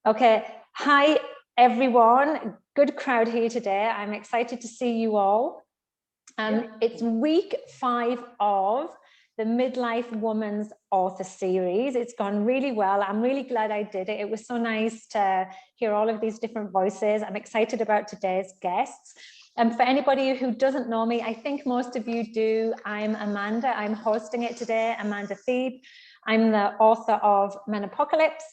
Okay. Hi, everyone. Good crowd here today. I'm excited to see you all. It's week 5 of the Midlife Woman's Author Series. It's gone really well. I'm really glad I did it. It was so nice to hear all of these different voices. I'm excited about today's guests. For anybody who doesn't know me, I think most of you do. I'm Amanda. I'm hosting it today, Amanda Thebe. I'm the author of Menopocalypse,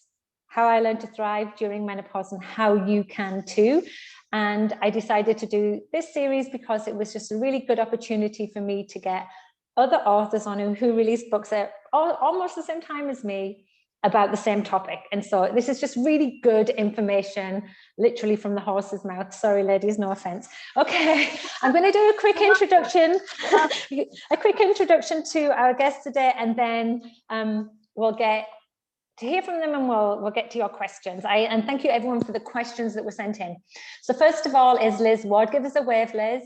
How I Learned to Thrive During Menopause and How You Can Too. And I decided to do this series because it was just a really good opportunity for me to get other authors on who released books at almost the same time as me about the same topic. And so this is just really good information, literally from the horse's mouth. Sorry, ladies, no offense. Okay, I'm going to do a quick introduction, to our guests today, and then we'll get to hear from them, and we'll get to your questions. And thank you everyone for the questions that were sent in. So first of all is Liz Ward. Give us a wave, Liz.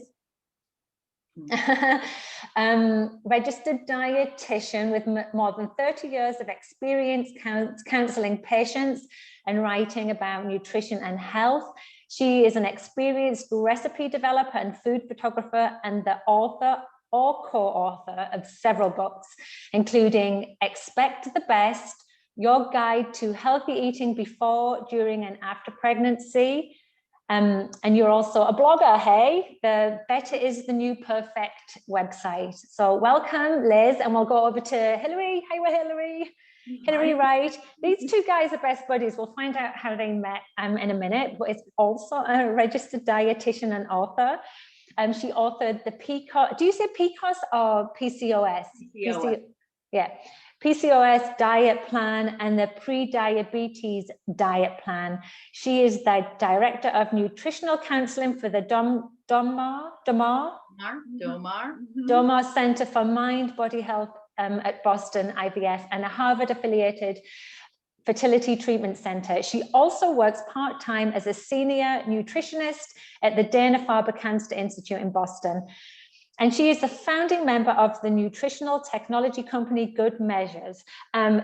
Registered dietitian with more than 30 years of experience counseling patients and writing about nutrition and health. She is an experienced recipe developer and food photographer, and the author or co-author of several books, including Expect the Best, Your Guide to Healthy Eating Before, During, and After Pregnancy. And you're also a blogger, hey? The Better is the New Perfect website. So welcome, Liz, and we'll go over to Hillary. Hi, we're Hillary. Hillary Wright. These two guys are best buddies. We'll find out how they met in a minute, but it's also a registered dietitian and author. She authored the PCOS, do you say PCOS or PCOS? PCOS. Yeah. PCOS diet plan and the pre-diabetes diet plan. She is the director of nutritional counseling for the Domar Center for Mind Body Health at Boston IVF, and a Harvard affiliated fertility treatment center. She also works part-time as a senior nutritionist at the Dana-Farber Cancer Institute in Boston. And she is the founding member of the nutritional technology company Good Measures.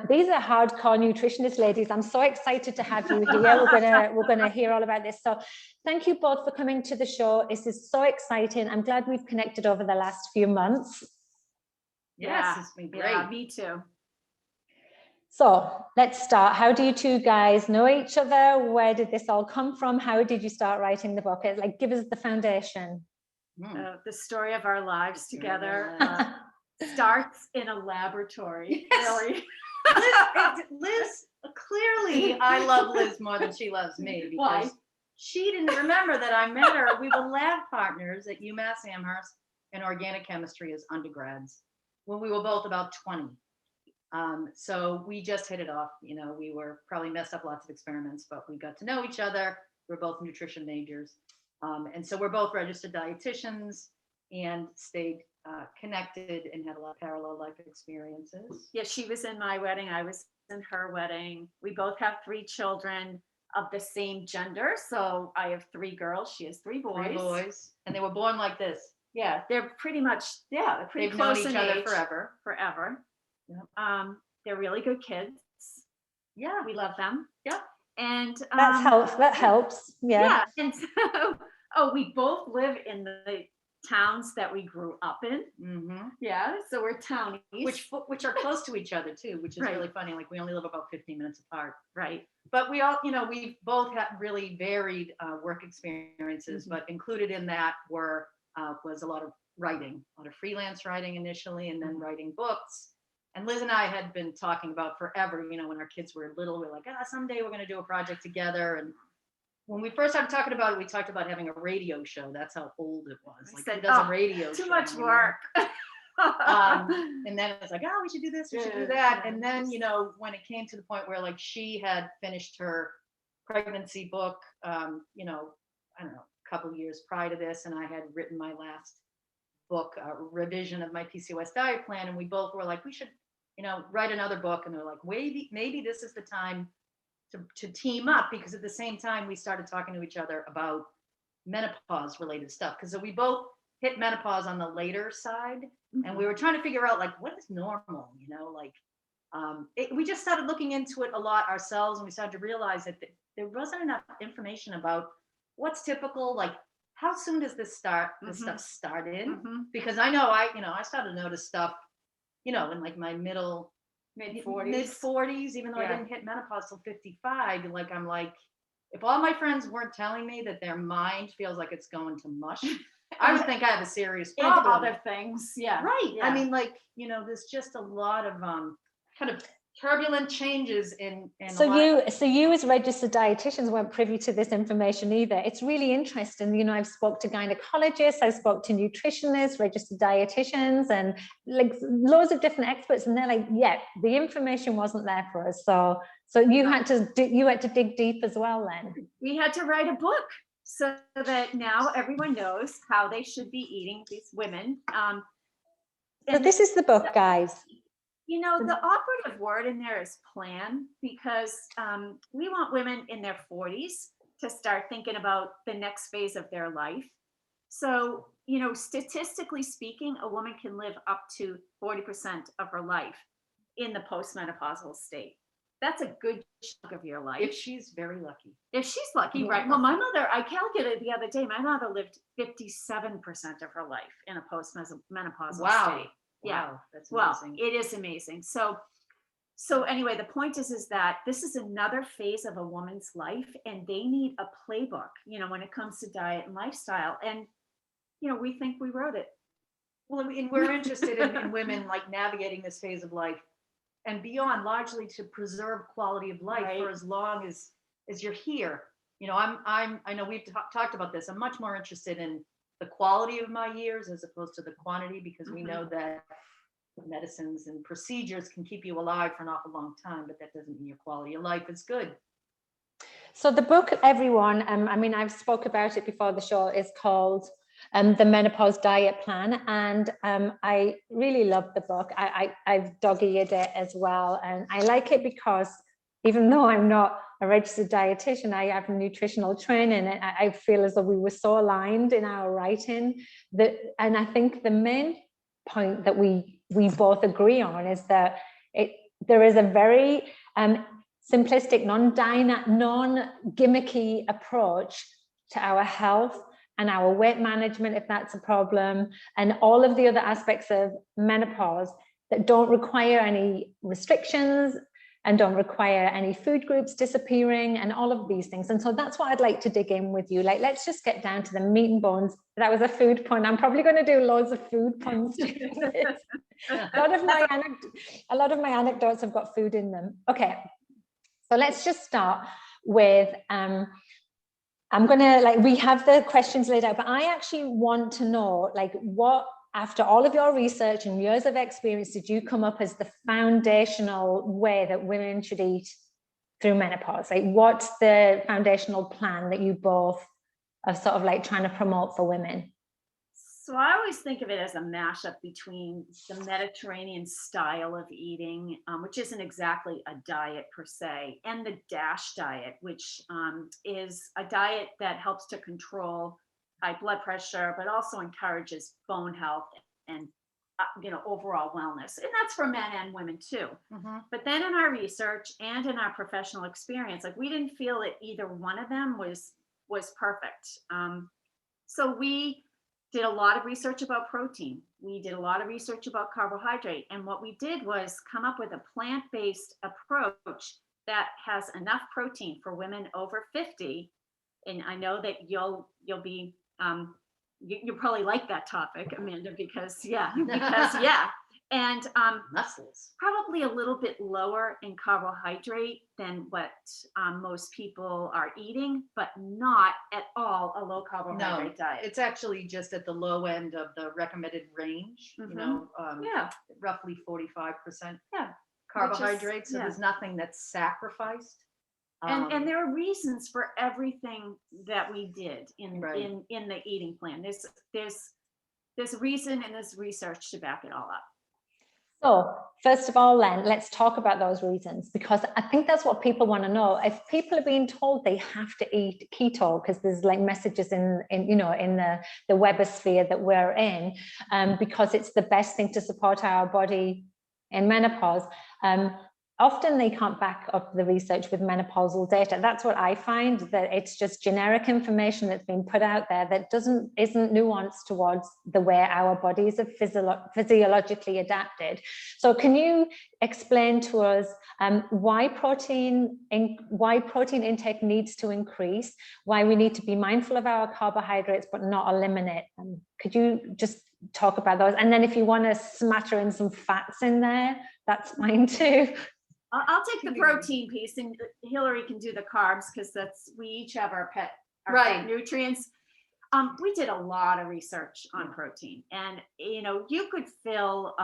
These are hardcore nutritionist ladies. I'm so excited to have you here. We're gonna hear all about this. So thank you both for coming to the show. This is so exciting. I'm glad we've connected over the last few months. Yes, it's been great. Yeah, me too. So let's start. How do you two guys know each other? Where did this all come from? How did you start writing the book? Like, give us the foundation. The story of our lives together starts in a laboratory. Really, Liz, clearly, I love Liz more than she loves me because Why? she didn't remember that I met her. We were lab partners at UMass Amherst in organic chemistry as undergrads when we were both about 20. So we just hit it off. You know, we were probably messed up lots of experiments, but we got to know each other. We're both nutrition majors. And so we're both registered dietitians and stayed connected and had a lot of parallel life experiences. yeah, she was in my wedding. I was in her wedding. We both have 3 children of the same gender. So I have 3 girls. She has 3 boys. 3 boys, and they were born like this. Yeah, they're pretty much, they're pretty They've close known each in other age. forever. Yep. They're really good kids. Yeah, We love them. Yeah. And That helps. Yeah. And so, we both live in the towns that we grew up in. Mm-hmm. Yeah, so we're townies. Which are close to each other too, which is Right. really funny. Like we only live about 15 minutes apart. Right. But we all, we both had really varied work experiences, Mm-hmm. but included in that was a lot of writing, a lot of freelance writing initially, and then writing books. And Liz and I had been talking about forever, when our kids were little, we were like, someday we're going to do a project together. And when we first started talking about it, we talked about having a radio show. That's how old it was. Like, who does a radio show? Too much work. And then it's like, we should do this, we should do that. And then, when it came to the point where like she had finished her pregnancy book, I don't know, a couple of years prior to this, and I had written my last book, revision of my PCOS diet plan, and we both were like, we should, write another book. And they're like, maybe this is the time to team up, because at the same time we started talking to each other about menopause related stuff, because we both hit menopause on the later side. Mm-hmm. And we were trying to figure out like, what is normal, we just started looking into it a lot ourselves, and we started to realize that there wasn't enough information about what's typical, like how soon does this start, this stuff start in? Because I know I started to notice stuff, in like my mid 40s, even though I didn't hit menopause till 55. Like, I'm like, if all my friends weren't telling me that their mind feels like it's going to mush, I would think I have a serious problem. And other things, Right. Yeah. I mean, like, there's just a lot of kind of turbulent changes in so you as registered dietitians weren't privy to this information either. It's really interesting. I've spoke to gynecologists, I've spoke to nutritionists, registered dietitians, and like loads of different experts, and they're like, yeah, the information wasn't there for us. So you had to dig deep as well. Then we had to write a book so that now everyone knows how they should be eating, these women. So this is the book, guys. The operative word in there is plan, because we want women in their 40s to start thinking about the next phase of their life. So, statistically speaking, a woman can live up to 40% of her life in the postmenopausal state. That's a good chunk of your life. If she's very lucky. If she's lucky, right? Well, my mother, I calculated the other day, my mother lived 57% of her life in a postmenopausal state. Yeah. Wow, that's amazing. Well, it is amazing. So anyway, the point is that this is another phase of a woman's life, and they need a playbook, when it comes to diet and lifestyle. And, we think we wrote it. Well, and we're interested in women like navigating this phase of life and beyond, largely to preserve quality of life for as long as you're here. I know we've talked about this. I'm much more interested in the quality of my years as opposed to the quantity, because we know that medicines and procedures can keep you alive for an awful long time, but that doesn't mean your quality of life is good. So the book, everyone, I've spoke about it before the show, is called The Menopause Diet Plan, and I really love the book. I've dog-eared it as well, and I like it because even though I'm not a registered dietitian, I have nutritional training, and I feel as though we were so aligned in our writing and I think the main point that we both agree on is that there is a very simplistic, non-gimmicky approach to our health and our weight management, if that's a problem, and all of the other aspects of menopause that don't require any restrictions and don't require any food groups disappearing and all of these things. And so that's what I'd like to dig in with you. Like, let's just get down to the meat and bones. That was a food pun. I'm probably going to do loads of food puns. A lot of my anecdotes have got food in them. Okay, so let's just start with, we have the questions laid out, but I actually want to know, what, after all of your research and years of experience, did you come up as the foundational way that women should eat through menopause? Like, what's the foundational plan that you both are sort of trying to promote for women? So I always think of it as a mashup between the Mediterranean style of eating, which isn't exactly a diet per se, and the DASH diet, which is a diet that helps to control high blood pressure, but also encourages bone health and overall wellness. And that's for men and women too. But then in our research and in our professional experience, we didn't feel that either one of them was perfect. So we did a lot of research about protein. We did a lot of research about carbohydrate. And what we did was come up with a plant-based approach that has enough protein for women over 50. And I know that you'll be, you probably like that topic, Amanda, because and muscles, probably a little bit lower in carbohydrate than what most people are eating, but not at all a low carbohydrate diet. It's actually just at the low end of the recommended range. Roughly 45% carbohydrates. So there's nothing that's sacrificed. And there are reasons for everything that we did in the eating plan. There's reason and there's research to back it all up. So first of all, then, let's talk about those reasons, because I think that's what people want to know. If people are being told they have to eat keto because there's messages in the webosphere that we're in, because it's the best thing to support our body in menopause, often they can't back up the research with menopausal data. That's what I find, that it's just generic information that's been put out there that isn't nuanced towards the way our bodies are physiologically adapted. So can you explain to us why protein intake needs to increase, why we need to be mindful of our carbohydrates but not eliminate them? Could you just talk about those? And then if you want to smatter in some fats in there, that's fine too. I'll take the protein piece, and Hillary can do the carbs, because we each have our pet nutrients. We did a lot of research on protein, and you could fill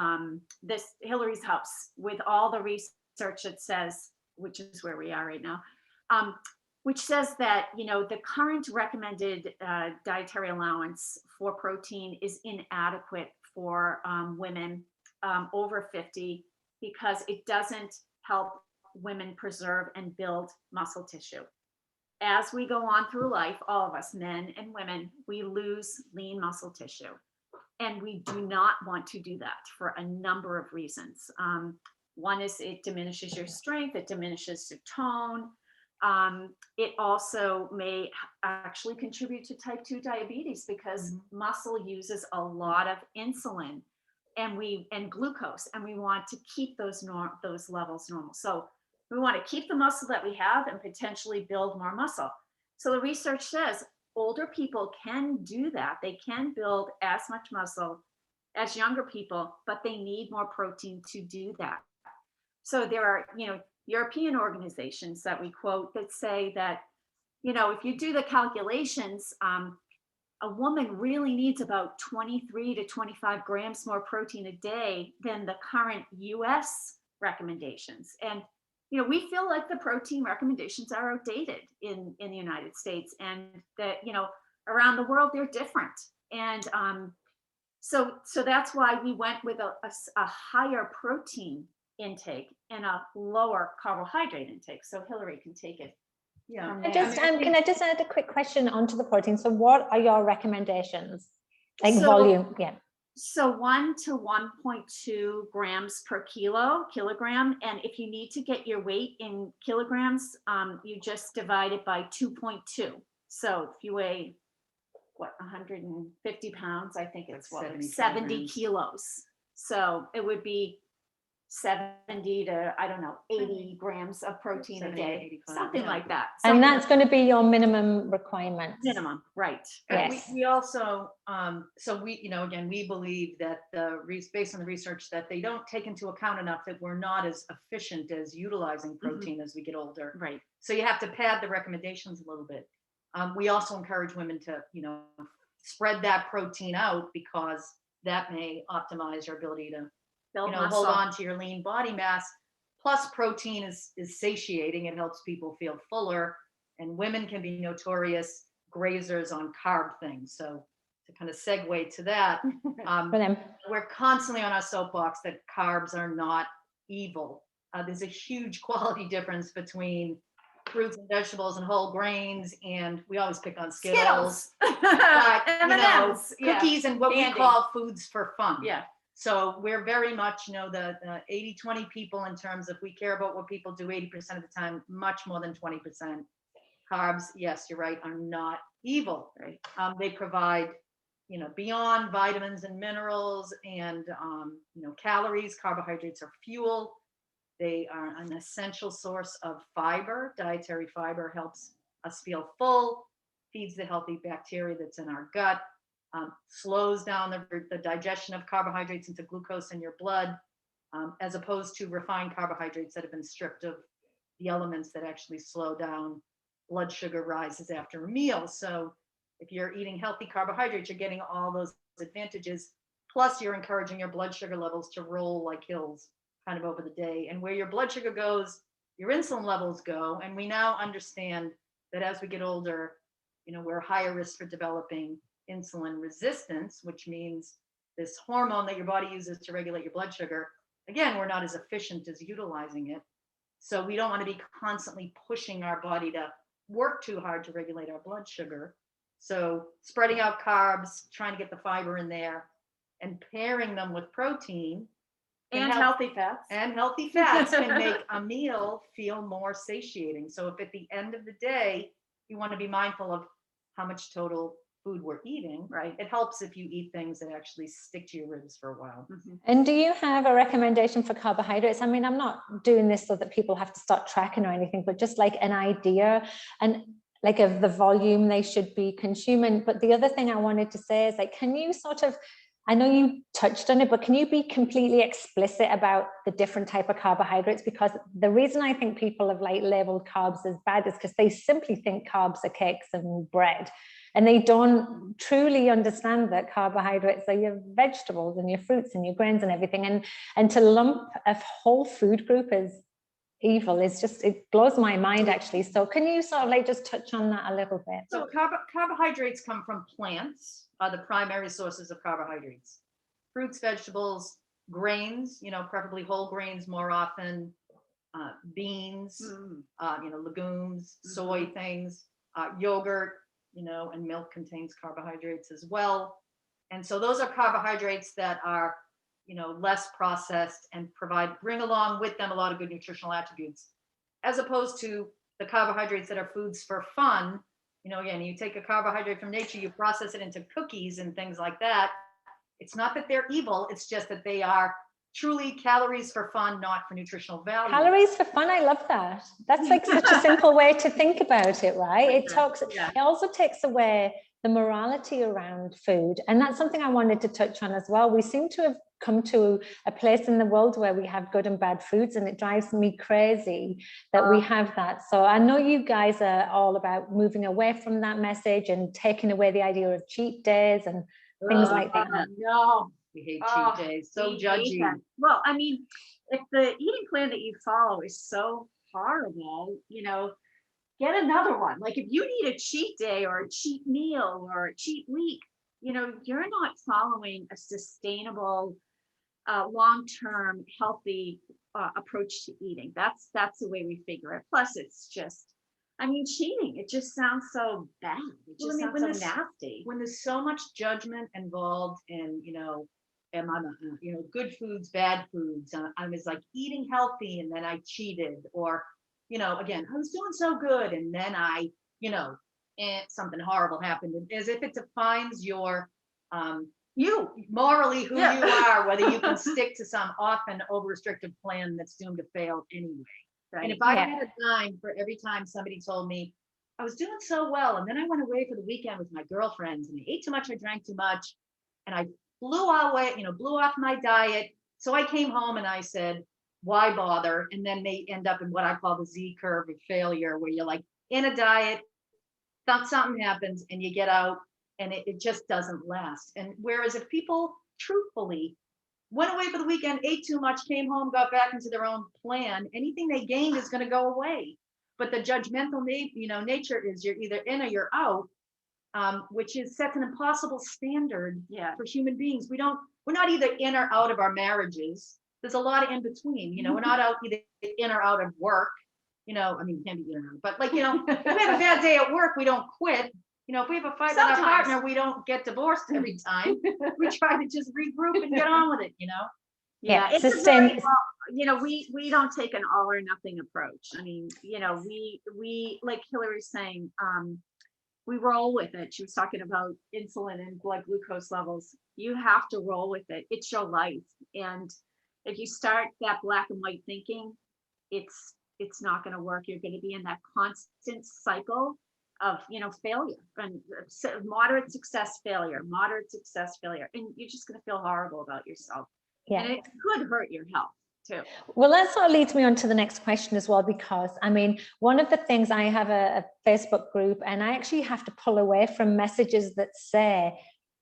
this Hillary's house with all the research that says, which is where we are right now, which says that the current recommended dietary allowance for protein is inadequate for women over 50, because it doesn't help women preserve and build muscle tissue. As we go on through life, all of us, men and women, we lose lean muscle tissue. And we do not want to do that for a number of reasons. One is it diminishes your strength, it diminishes your tone. It also may actually contribute to type 2 diabetes, because muscle uses a lot of insulin and glucose, and we want to keep those levels normal. So we want to keep the muscle that we have and potentially build more muscle. So the research says older people can do that. They can build as much muscle as younger people, but they need more protein to do that. So there are, European organizations that we quote that say that, if you do the calculations, a woman really needs about 23 to 25 grams more protein a day than the current US recommendations. And, we feel like the protein recommendations are outdated in the United States, and that, around the world, they're different. And so that's why we went with a higher protein intake and a lower carbohydrate intake. So Hillary can take it. Yeah. Can I just add a quick question onto the protein? So what are your recommendations? Volume, yeah. So 1 to 1.2 grams per kilogram. And if you need to get your weight in kilograms, you just divide it by 2.2. So if you weigh, 150 pounds, I think it's 70 kilos. So it would be 70 to, 80 grams of protein a day, something like that. And that's going to be your minimum requirement. Minimum, right. Yes. We also, again, we believe that based on the research, that they don't take into account enough that we're not as efficient as utilizing protein as we get older. Right. So you have to pad the recommendations a little bit. We also encourage women to, spread that protein out, because that may optimize your ability to hold on to your lean body mass. Plus, protein is satiating. It helps people feel fuller, and women can be notorious grazers on carb things. So to kind of segue to that, we're constantly on our soapbox that carbs are not evil. There's a huge quality difference between fruits and vegetables and whole grains, and we always pick on Skittles. But, cookies and what we call foods for fun. Yeah. So we're very much, the 80-20 people, in terms of we care about what people do 80% of the time, much more than 20%. Carbs, yes, you're right, are not evil. Right. They provide, beyond vitamins and minerals and, calories. Carbohydrates are fuel. They are an essential source of fiber. Dietary fiber helps us feel full, feeds the healthy bacteria that's in our gut. Slows down the digestion of carbohydrates into glucose in your blood, as opposed to refined carbohydrates that have been stripped of the elements that actually slow down blood sugar rises after a meal. So if you're eating healthy carbohydrates, you're getting all those advantages. Plus, you're encouraging your blood sugar levels to roll like hills kind of over the day. And where your blood sugar goes, your insulin levels go. And we now understand that as we get older, we're higher risk for developing insulin resistance, which means this hormone that your body uses to regulate your blood sugar. Again, we're not as efficient as utilizing it. So we don't want to be constantly pushing our body to work too hard to regulate our blood sugar. So spreading out carbs, trying to get the fiber in there, and pairing them with protein And healthy fats. And healthy fats can make a meal feel more satiating. So if at the end of the day, you want to be mindful of how much total food we're eating, right? It helps if you eat things that actually stick to your ribs for a while. Mm-hmm. And do you have a recommendation for carbohydrates? I mean, I'm not doing this so that people have to start tracking or anything, but just like an idea and like of the volume they should be consuming. But the other thing I wanted to say is like, can you sort of, I know you touched on it, but can you be completely explicit about the different type of carbohydrates? Because the reason I think people have like labeled carbs as bad is because they simply think carbs are cakes and bread. And they don't truly understand that carbohydrates are your vegetables and your fruits and your grains and everything. And to lump a whole food group as evil is just, it blows my mind actually. So can you sort of like just touch on that a little bit? So carbohydrates come from plants, are the primary sources of carbohydrates. Fruits, vegetables, grains, preferably whole grains more often, beans, legumes, soy things, yogurt, and milk contains carbohydrates as well. And so those are carbohydrates that are, less processed and bring along with them a lot of good nutritional attributes, as opposed to the carbohydrates that are foods for fun. Again, you take a carbohydrate from nature, you process it into cookies and things like that. It's not that they're evil, it's just that they are truly calories for fun, not for nutritional value. Calories for fun, I love that. That's like such a simple way to think about it, right? It also takes away the morality around food. And that's something I wanted to touch on as well. We seem to have come to a place in the world where we have good and bad foods, and it drives me crazy that we have that. So I know you guys are all about moving away from that message and taking away the idea of cheat days and things like that. No. We hate cheat days. So judgy. Well, I mean, if the eating plan that you follow is so horrible, get another one. Like if you need a cheat day or a cheat meal or a cheat week, you're not following a sustainable, long-term, healthy approach to eating. That's the way we figure it. Plus, it's just, cheating. It just sounds so bad. It just sounds so nasty. When there's so much judgment involved in, am I, good foods, bad foods. I was like eating healthy and then I cheated, or, again, I was doing so good and then I, something horrible happened. As if it defines your, you morally who you are, whether you can stick to some often over-restrictive plan that's doomed to fail anyway. Right. And if I had a dime for every time somebody told me I was doing so well, and then I went away for the weekend with my girlfriends and I ate too much, I drank too much, and I blew off my diet. So I came home and I said, why bother? And then they end up in what I call the Z curve of failure, where you're like in a diet, something happens and you get out and it just doesn't last. And whereas if people truthfully went away for the weekend, ate too much, came home, got back into their own plan, anything they gained is going to go away. But the judgmental nature is you're either in or you're out, which sets an impossible standard for human beings. We're not either in or out of our marriages. There's a lot of in between. We're not out either in or out of work. You can't be in or out, but if we have a bad day at work, we don't quit. If we have a fight with our partner, we don't get divorced every time. We try to just regroup and get on with it. It's the same. We don't take an all or nothing approach. We like Hillary's saying, we roll with it. She was talking about insulin and blood glucose levels. You have to roll with it. It's your life. And if you start that black and white thinking, it's not going to work. You're going to be in that constant cycle of, failure and moderate success, failure, and you're just going to feel horrible about yourself. Yeah. And it could hurt your health too. Well, that sort of leads me on to the next question as well, because one of the things, I have a Facebook group and I actually have to pull away from messages that say,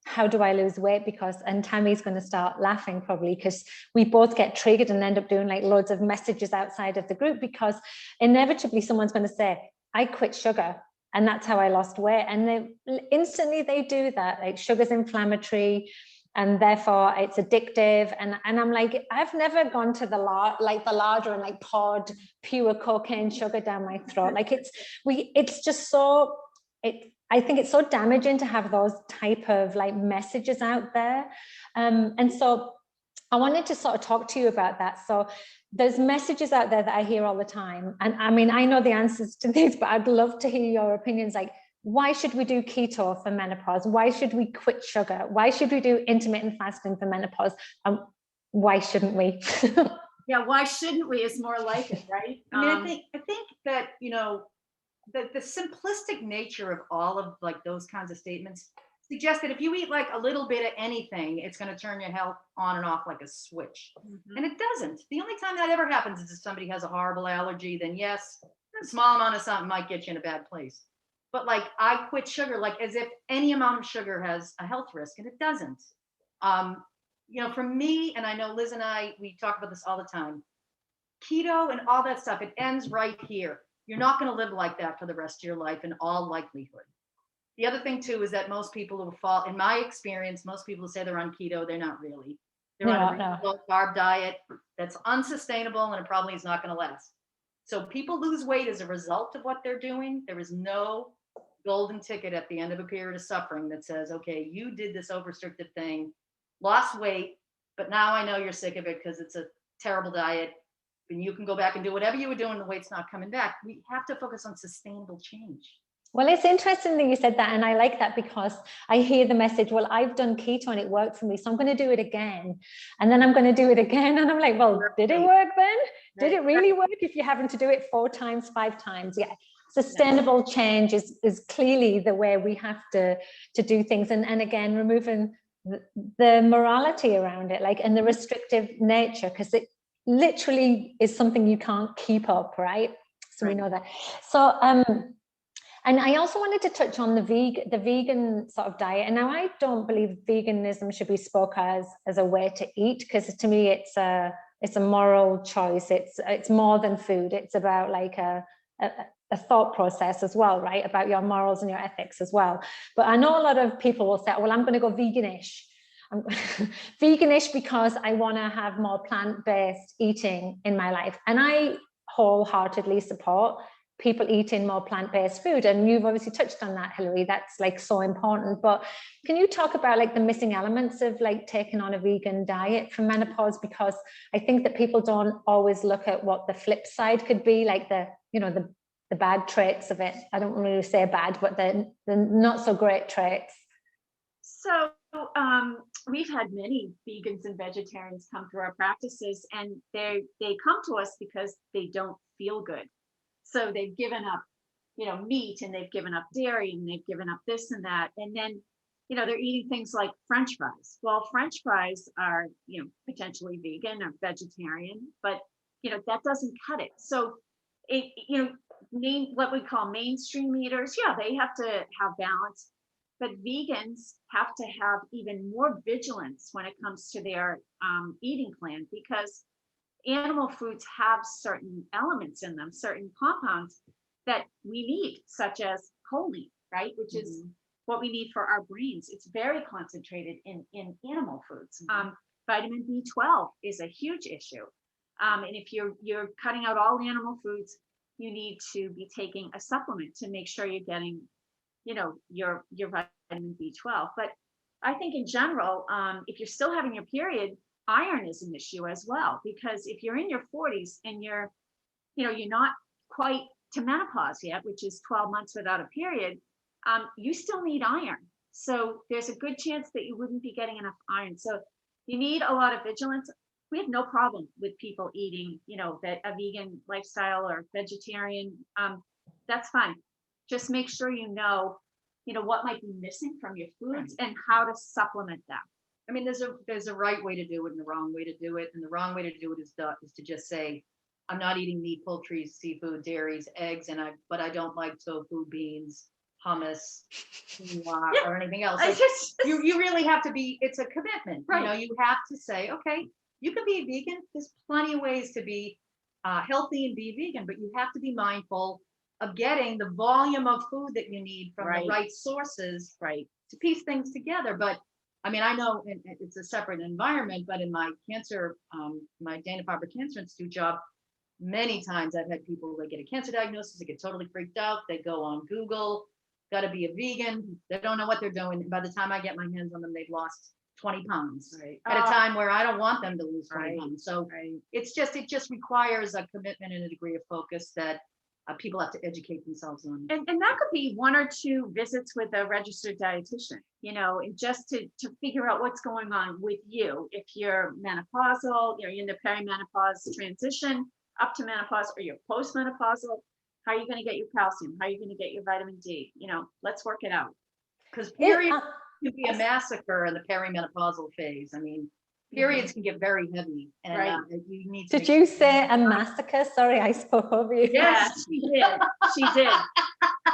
how do I lose weight? And Tammy's going to start laughing probably, because we both get triggered and end up doing like loads of messages outside of the group, because inevitably someone's going to say, I quit sugar and that's how I lost weight. And instantly they do that. Like sugar's inflammatory and therefore it's addictive. And I'm like, I've never gone to the larder and like poured pure cocaine sugar down my throat. Like it's just so, I think it's so damaging to have those type of like messages out there. And so I wanted to sort of talk to you about that. So there's messages out there that I hear all the time. And I mean, I know the answers to these, but I'd love to hear your opinions. Like, why should we do keto for menopause? Why should we quit sugar? Why should we do intermittent fasting for menopause? Why shouldn't we? Yeah, why shouldn't we is more like it, right? I mean, I think that, you know, the simplistic nature of all of like those kinds of statements suggest that if you eat like a little bit of anything, it's going to turn your health on and off like a switch. And it doesn't. The only time that ever happens is if somebody has a horrible allergy, then yes, a small amount of something might get you in a bad place. But like I quit sugar, like as if any amount of sugar has a health risk, and it doesn't. You know, for me, and I know Liz and I, we talk about this all the time, keto and all that stuff, it ends right here. You're not going to live like that for the rest of your life in all likelihood. The other thing too is that most people who fall, in my experience, most people who say they're on keto, they're not really. They're on a low carb diet that's unsustainable, and it probably is not going to last. So people lose weight as a result of what they're doing. There is no golden ticket at the end of a period of suffering that says, okay, you did this over-restricted thing, lost weight, but now I know you're sick of it because it's a terrible diet, and you can go back and do whatever you were doing. The weight's not coming back. We have to focus on sustainable change. Well, it's interesting that you said that, and I like that because I hear the message, well, I've done keto and it worked for me, so I'm going to do it again, and then I'm going to do it again, and I'm like, well, did it work then? Did it really work if you're having to do it 4 times, 5 times? Yeah. Sustainable change is clearly the way we have to do things, and again, removing the morality around it, like, and the restrictive nature, because it literally is something you can't keep up, right? So we know that. So and I also wanted to touch on the vegan sort of diet. And now I don't believe veganism should be spoke as a way to eat, because to me it's a moral choice. It's more than food. It's about like a thought process as well, right? About your morals and your ethics as well. But I know a lot of people will say, well, I'm going to go veganish. I'm veganish because I want to have more plant-based eating in my life. And I wholeheartedly support people eating more plant-based food, and you've obviously touched on that, Hilary. That's like so important. But can you talk about like the missing elements of like taking on a vegan diet for menopause? Because I think that people don't always look at what the flip side could be, like the bad traits of it. I don't really say bad, but the not so great traits. So we've had many vegans and vegetarians come through our practices, and they come to us because they don't feel good. So they've given up, meat, and they've given up dairy, and they've given up this and that. And then, they're eating things like French fries. Well, French fries are, potentially vegan or vegetarian, but, that doesn't cut it. So what we call mainstream eaters, yeah, they have to have balance, but vegans have to have even more vigilance when it comes to their eating plan, because animal foods have certain elements in them, certain compounds that we need, such as choline, right? Which is what we need for our brains. It's very concentrated in animal foods. Vitamin B12 is a huge issue. And if you're cutting out all animal foods, you need to be taking a supplement to make sure you're getting, your vitamin B12. But I think in general, if you're still having your period, iron is an issue as well, because if you're in your 40s and you're not quite to menopause yet, which is 12 months without a period, you still need iron. So there's a good chance that you wouldn't be getting enough iron. So you need a lot of vigilance. We have no problem with people eating, a vegan lifestyle or vegetarian. That's fine. Just make sure what might be missing from your foods and how to supplement them. I mean, there's a right way to do it and the wrong way to do it. And the wrong way to do it is to just say, I'm not eating meat, poultry, seafood, dairies, eggs, but I don't like tofu, beans, hummus, quinoa, or anything else. Like, you really have to be, it's a commitment. Right. You have to say, okay, you can be vegan. There's plenty of ways to be healthy and be vegan, but you have to be mindful of getting the volume of food that you need from the right sources, to piece things together. But I mean, I know it's a separate environment, but in my my Dana-Farber Cancer Institute job, many times I've had people that get a cancer diagnosis, they get totally freaked out, they go on Google, got to be a vegan, they don't know what they're doing. By the time I get my hands on them, they've lost 20 pounds Right. at a time where I don't want them to lose 20 Right. pounds. So Right. it just requires a commitment and a degree of focus that people have to educate themselves on. And that could be 1 or 2 visits with a registered dietitian, and just to figure out what's going on with you. If you're menopausal, you're in the perimenopause transition up to menopause, or you're postmenopausal, how are you going to get your calcium? How are you going to get your vitamin D? Let's work it out. Because period can be a massacre in the perimenopausal phase. I mean, periods can get very heavy, and Right. you need to. Did you say a massacre? Sorry, I spoke over you. Yes, she did. She did.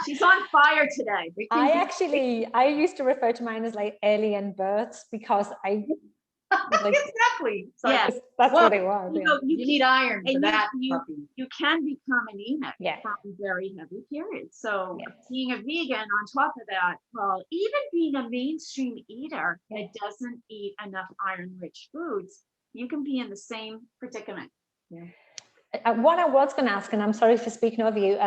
She's on fire today. I used to refer to mine as like alien births because I like, Exactly. So Yes. that's what it was. Yeah. you need iron for that. You can become anemic Yeah. from very heavy periods. So Yeah. being a vegan on top of that, well, even being a mainstream eater that doesn't eat enough iron-rich foods, you can be in the same predicament. Yeah. What I was going to ask, and I'm sorry for speaking over you,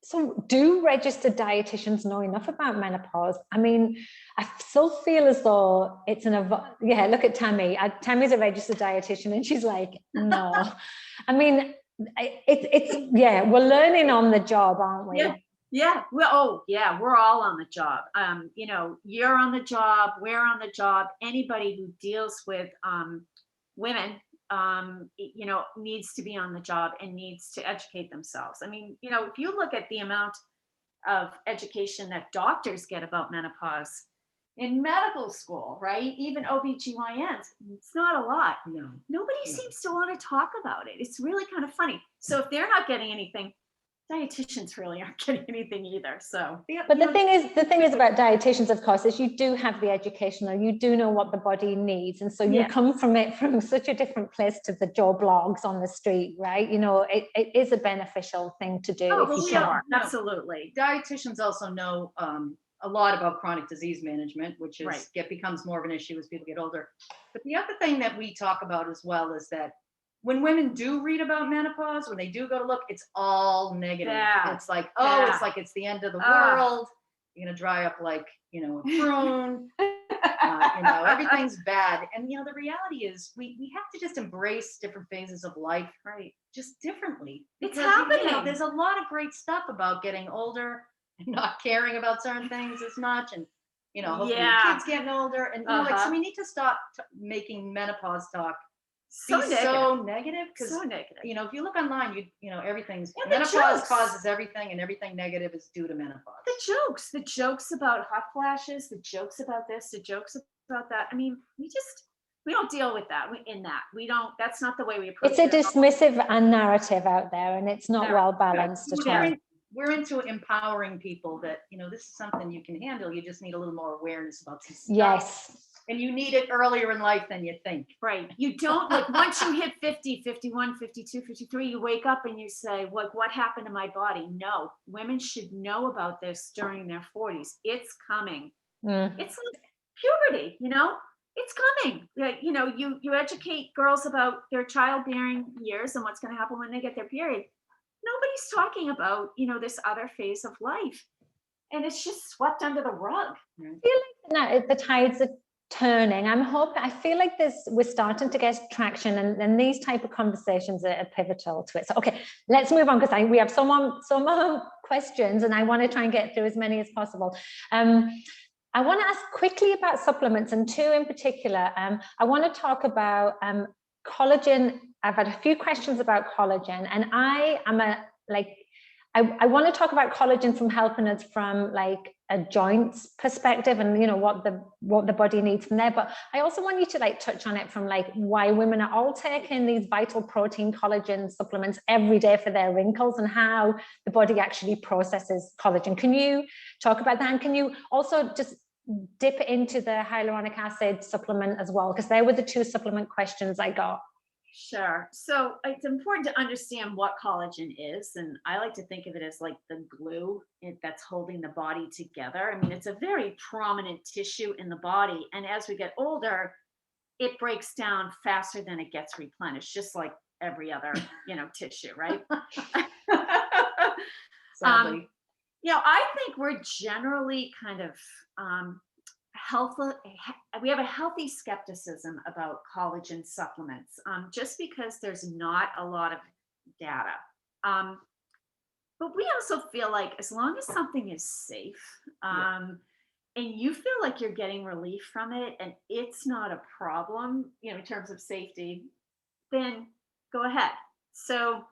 so do registered dietitians know enough about menopause? I mean, I still feel as though it's look at Tammy. Tammy's a registered dietitian and she's like, no. I mean, we're learning on the job, aren't we? Yeah. Well, we're all on the job. You're on the job, we're on the job. Anybody who deals with women needs to be on the job and needs to educate themselves. I mean, if you look at the amount of education that doctors get about menopause in medical school, right? Even OBGYNs, it's not a lot. No. Nobody seems to want to talk about it. It's really kind of funny. So if they're not getting anything, dietitians really aren't getting anything either. So, but the thing is about dietitians, of course, is you do have the education, or you do know what the body needs, and so you come from it from such a different place to the Joe blogs on the street, right? It is a beneficial thing to do. Absolutely. Dietitians also know a lot about chronic disease management, which becomes more of an issue as people get older. But the other thing that we talk about as well is that when women do read about menopause, when they do go to look, it's all negative. Yeah. It's like, it's the end of the world. You're going to dry up like, a prune. Everything's bad. And, the reality is we have to just embrace different phases of life, right? Just differently. It's happening. There's a lot of great stuff about getting older and not caring about certain things as much. And, hopefully your kids getting older. And, so we need to stop making menopause talk so negative, because if you look online, everything's menopause causes everything, and everything negative is due to menopause. The jokes about hot flashes, the jokes about this, the jokes about that. I mean, we don't deal with that. We don't. That's not the way we approach it. It's a dismissive narrative out there, and it's not well balanced at all. We're into empowering people that this is something you can handle. You just need a little more awareness about this stuff. Yes. And you need it earlier in life than you think. Right. You don't, once you hit 50, 51, 52, 53, you wake up and you say, what happened to my body? No, women should know about this during their 40s. It's coming. It's like puberty, it's coming. You educate girls about their childbearing years and what's going to happen when they get their period. Nobody's talking about, this other phase of life. And it's just swept under the rug. I feel like the tides are turning. I feel like we're starting to get traction, and these type of conversations are pivotal to it. So okay, let's move on, because we have some more questions, and I want to try and get through as many as possible. I want to ask quickly about supplements, and 2 in particular. I want to talk about collagen. I've had a few questions about collagen, and I want to talk about collagen from helping us from like a joints perspective, and what the body needs from there. But I also want you to touch on it from why women are all taking these vital protein collagen supplements every day for their wrinkles, and how the body actually processes collagen. Can you talk about that? And can you also just dip into the hyaluronic acid supplement as well? Because they were the 2 supplement questions I got. Sure. So it's important to understand what collagen is. And I like to think of it as like the glue that's holding the body together. I mean, it's a very prominent tissue in the body. And as we get older, it breaks down faster than it gets replenished, just like every other, tissue, right? Sadly. I think we're generally kind of we have a healthy skepticism about collagen supplements, just because there's not a lot of data. But we also feel like as long as something is safe, and you feel like you're getting relief from it and it's not a problem, in terms of safety, then go ahead. So,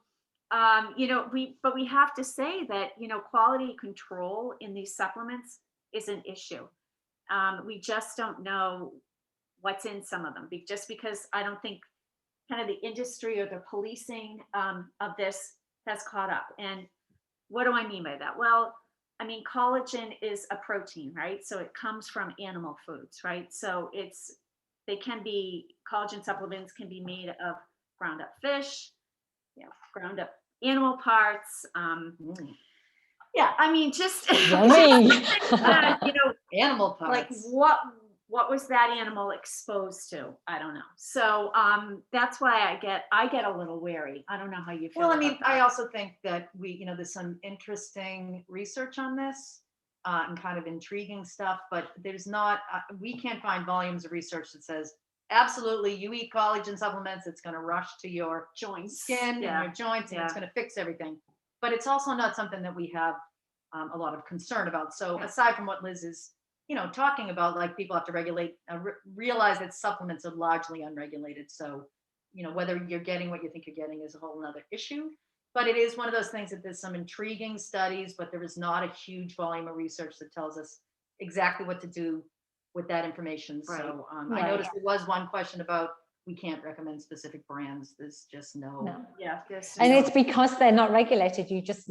we have to say that, quality control in these supplements is an issue. We just don't know what's in some of them, just because I don't think kind of the industry or the policing of this has caught up. And what do I mean by that? Well, I mean, collagen is a protein, right? So it comes from animal foods, right? So collagen supplements can be made of ground up fish, ground up animal parts. Yeah, I mean, just, Yummy. Animal parts. Like what was that animal exposed to? I don't know. So that's why I get a little wary. I don't know how you feel. Well, I about mean, that. I also think that there's some interesting research on this and kind of intriguing stuff, but there's not, we can't find volumes of research that says, absolutely, you eat collagen supplements, it's going to rush to your joints, skin and your joints, and it's going to fix everything. But it's also not something that we have a lot of concern about. So aside from what Liz is talking about, like, people have to realize that supplements are largely unregulated. So, whether you're getting what you think you're getting is a whole nother issue. But it is one of those things that there's some intriguing studies, but there is not a huge volume of research that tells us exactly what to do with that information. Right. So I noticed there was one question about, we can't recommend specific brands. There's just no. Yeah. And it's because they're not regulated. You just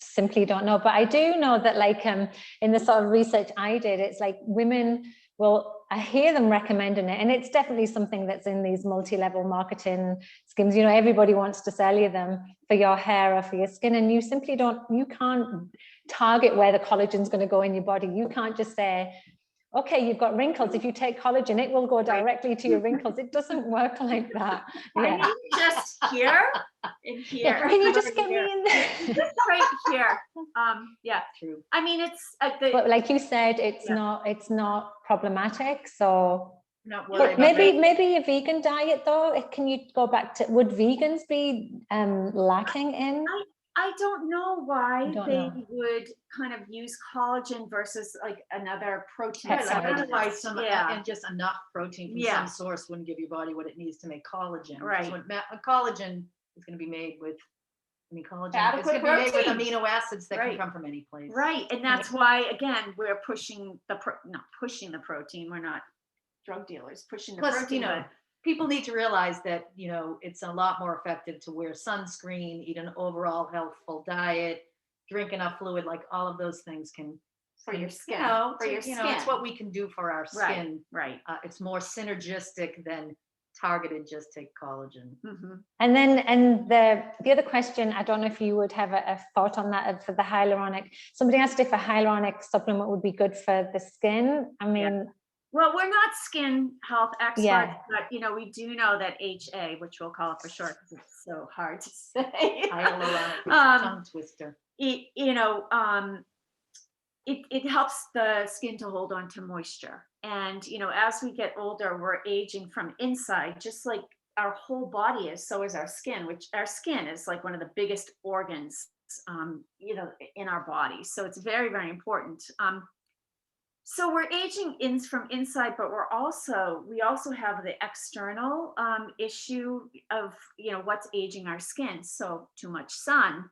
simply don't know. But I do know that, like, in the sort of research I did, it's like women I hear them recommending it, and it's definitely something that's in these multi-level marketing schemes. Everybody wants to sell you them for your hair or for your skin, and you can't target where the collagen's going to go in your body. You can't just say, okay, you've got wrinkles. If you take collagen, it will go directly to your wrinkles. It doesn't work like that. I mean, just here and here. Can you just get me in there? Just right here. Yeah, True. I mean, it's but like you said, it's not problematic. So But maybe a vegan diet, though. Can you go back to, would vegans be lacking in? I don't know why they would kind of use collagen versus like another protein. And just enough protein from some source wouldn't give your body what it needs to make collagen. Right. Collagen is going to be made with, collagen is going to be made with amino acids that can come from any place. Right. And that's why, again, we're pushing not pushing the protein. We're not drug dealers pushing the protein. People need to realize that, it's a lot more effective to wear sunscreen, eat an overall healthful diet, drink enough fluid, like all of those things can. For your skin. It's what we can do for our skin. Right. It's more synergistic than targeted just take collagen. Mm-hmm. And then the other question, I don't know if you would have a thought on that for the hyaluronic. Somebody asked if a hyaluronic supplement would be good for the skin. Well, we're not skin health experts, but we do know that HA, which we'll call it for short because it's so hard to say, Hyaluronic, tongue twister. It helps the skin to hold on to moisture. And as we get older, we're aging from inside, just like our whole body is. So is our skin, which our skin is like one of the biggest organs, in our body. So it's very, very important. So we're aging from inside, but we also have the external issue of, what's aging our skin. So too much sun,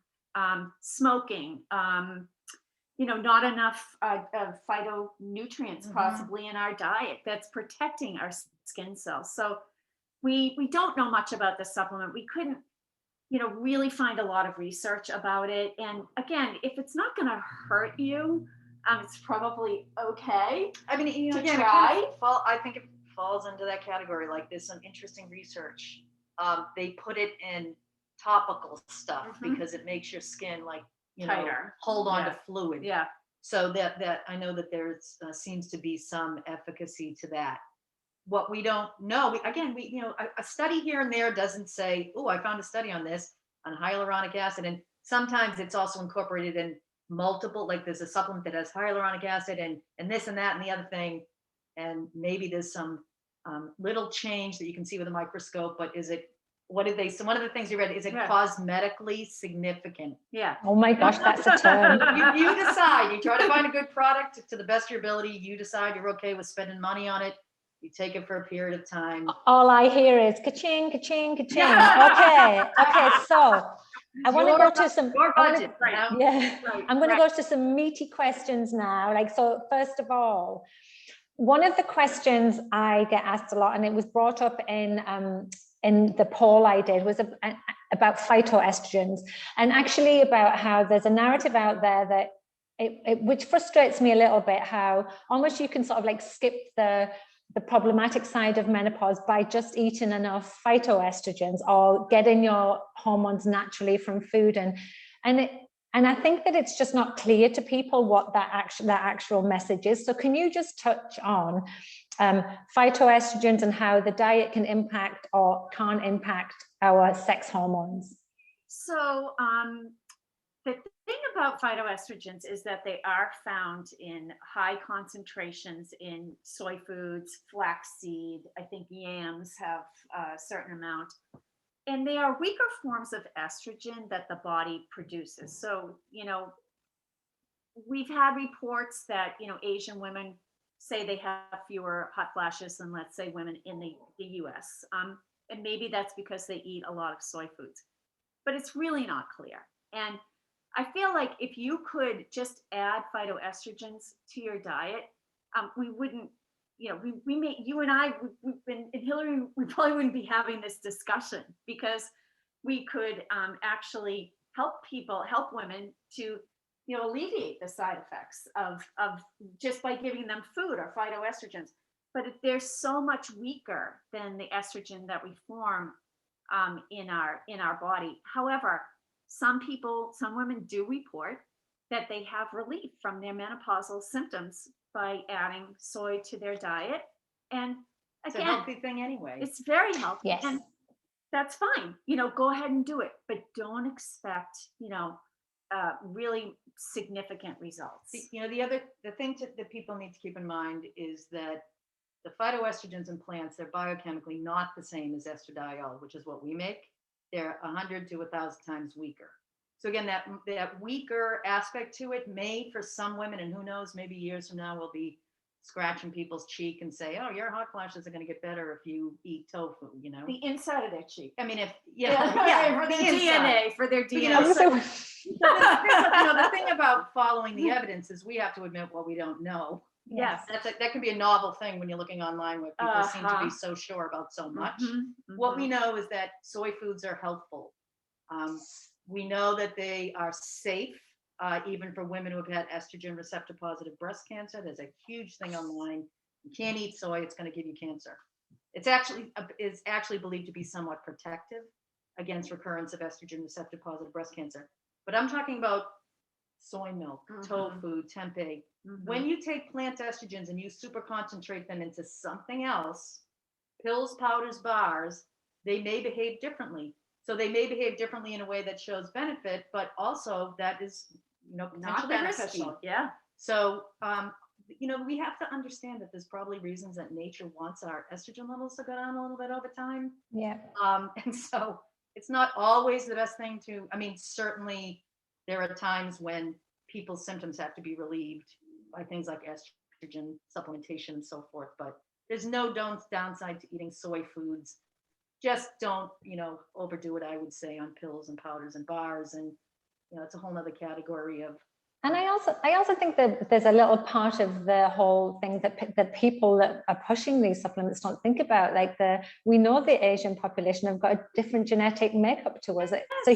smoking, not enough phytonutrients possibly in our diet that's protecting our skin cells. So we don't know much about the supplement. We couldn't, really find a lot of research about it. And again, if it's not going to hurt you, it's probably okay. I mean, again, try. I think it falls into that category. Like, there's some interesting research. They put it in topical stuff because it makes your skin tighter, hold on to fluid. Yeah. So that I know that there seems to be some efficacy to that. What we don't know, a study here and there doesn't say, oh, I found a study on this on hyaluronic acid, and sometimes it's also incorporated in multiple, like there's a supplement that has hyaluronic acid and this and that and the other thing, and maybe there's some little change that you can see with a microscope, but is it, what did they, so one of the things you read, is it cosmetically significant? Yeah. Oh my gosh, that's a term. You decide, you try to find a good product to the best of your ability, you decide you're okay with spending money on it, you take it for a period of time. All I hear is ka-ching, ka-ching, ka-ching. Okay, so I want to go to some, budget, I'm going to go to some meaty questions now. Like, so first of all, one of the questions I get asked a lot, and it was brought up in the poll I did, was about phytoestrogens, and actually about how there's a narrative out there that which frustrates me a little bit, how almost you can sort of like skip the problematic side of menopause by just eating enough phytoestrogens or getting your hormones naturally from food, and I think that it's just not clear to people what that actual message is. So can you just touch on phytoestrogens and how the diet can impact or can't impact our sex hormones? So the thing about phytoestrogens is that they are found in high concentrations in soy foods, flaxseed, I think yams have a certain amount. And they are weaker forms of estrogen that the body produces. So, we've had reports that, Asian women say they have fewer hot flashes than, let's say, women in the US. And maybe that's because they eat a lot of soy foods. But it's really not clear. And I feel like if you could just add phytoestrogens to your diet, we wouldn't, we may, you and I, we've been, and Hillary, we probably wouldn't be having this discussion, because we could actually help women to, alleviate the side effects of just by giving them food or phytoestrogens. But they're so much weaker than the estrogen that we form in our body. However, some women do report that they have relief from their menopausal symptoms by adding soy to their diet. And again, it's a healthy thing anyway. It's very healthy. Yes. And that's fine. Go ahead and do it, but don't expect, really significant results. The thing that people need to keep in mind is that the phytoestrogens in plants, they're biochemically not the same as estradiol, which is what we make. They're 100 to 1,000 times weaker. So again, that weaker aspect to it may, for some women, and who knows, maybe years from now, we'll be scratching people's cheek and say, oh, your hot flashes are going to get better if you eat tofu, The inside of their cheek. I mean, for their DNA, for their DNA. The thing about following the evidence is we have to admit what we don't know. Yes. That can be a novel thing when you're looking online where people seem to be so sure about so much. What we know is that soy foods are helpful. We know that they are safe, even for women who have had estrogen receptor positive breast cancer. There's a huge thing online. You can't eat soy; it's going to give you cancer. It's actually believed to be somewhat protective against recurrence of estrogen receptor positive breast cancer. But I'm talking about soy milk, tofu, tempeh. When you take plant estrogens and you super concentrate them into something else, pills, powders, bars, they may behave differently. So they may behave differently in a way that shows benefit, but also that is, potentially not beneficial. risky. Yeah. So, we have to understand that there's probably reasons that nature wants our estrogen levels to go down a little bit over time. Yeah. And so it's not always the best thing to, certainly there are times when people's symptoms have to be relieved by things like estrogen supplementation and so forth, but there's no downside to eating soy foods. Just don't, overdo it, I would say, on pills and powders and bars. And, it's a whole nother category of. And I also think that there's a little part of the whole thing that people that are pushing these supplements don't think about. Like we know the Asian population have got a different genetic makeup to us. It's a